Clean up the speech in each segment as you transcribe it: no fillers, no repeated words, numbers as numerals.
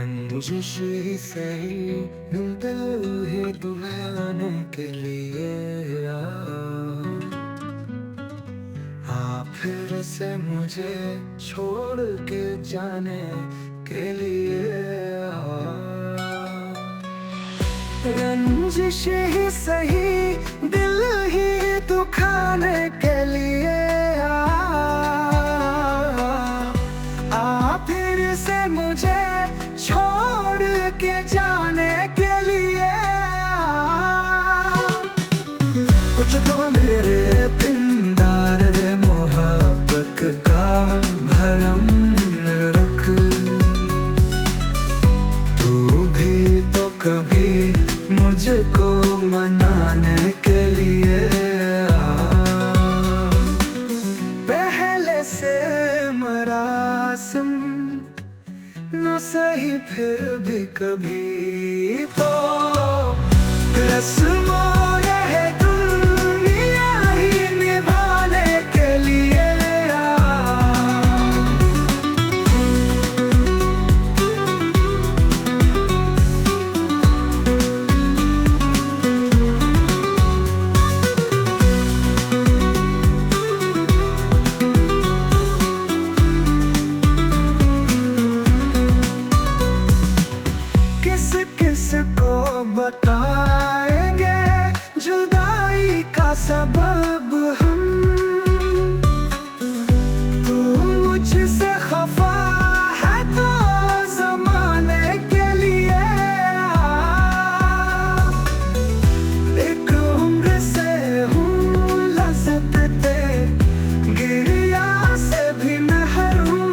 रंजिश ही सही दिल ही दुलाने के लिए आ फिर से मुझे छोड़ के जाने के लिए रंजिश ही सही दिल ही दुखाने के लिए फिर से मुझे छोड़ के जाने के लिए कुछ तो मेरे पिंडार मोहब्बत का भरम रख तू भी तो कभी मुझको मनाने के लिए पहले से मरासम न सही फिर भी कभी तो रस्मों रहे दुनिया ही निभाने के लिए किसको बताएंगे जुदाई का सबब हम तू मुझसे खफा है तो जमाने के लिए एक उम्र से हूँ लज़्ज़त ते गिरिया से भी महरूम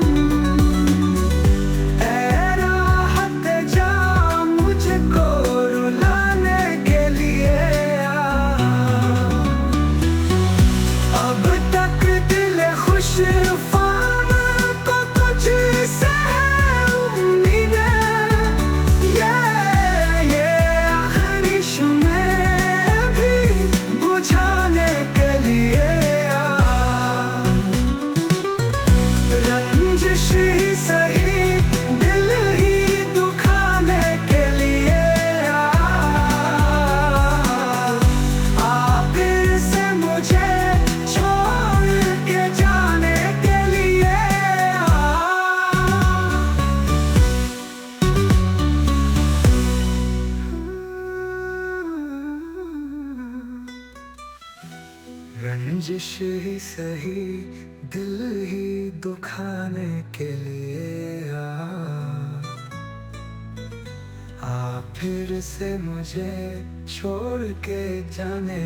रंजिश ही सही दिल ही दुखाने के लिए आ फिर से मुझे छोड़ के जाने